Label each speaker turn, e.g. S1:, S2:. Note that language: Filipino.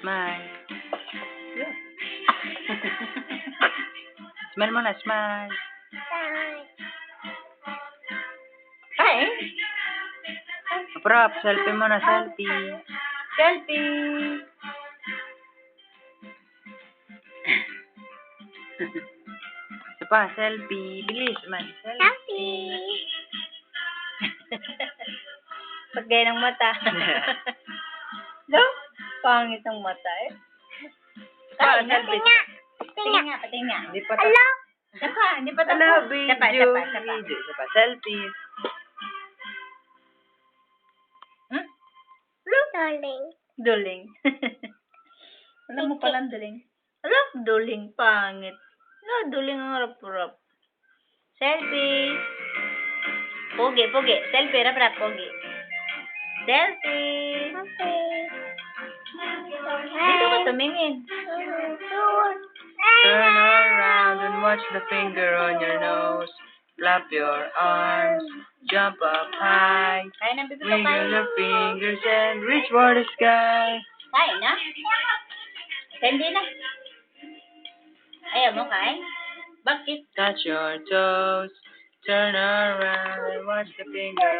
S1: Smile. Yeah. Smile mo na, smile.
S2: Kain?
S1: Prop, selfie mo na, selfie.
S2: Selfie.
S1: Isa pa, selfie. Bilis man.
S2: Selfie. Pagkaya ng mata. No? Pangit ang mata eh.
S1: Pa, selfie.
S2: Patingin nga, patingin nga.
S1: Hindi pa
S2: Hello? Sapa, hindi pa
S1: Hello,
S2: tapos.
S1: video.
S2: Sapa.
S1: Video. Isa pa, selfie.
S2: Hmm? Duling. Alam mo palang duling. Alam, duling. Pangit. No, duling ang rap-rap. Selfie. Pogi. Selfie, rap-rap, pogi. Selfie. Dito ka tumingin.
S1: Turn around and watch the finger on your nose. Flap your arms. Jump up high.
S2: Kain ng bibig ko,
S1: Wiggle
S2: kain.
S1: your fingers and reach for the sky.
S2: Kain na? Hindi na. Ayaw mo kain? Bakit?
S1: Touch your toes. Turn around and watch the finger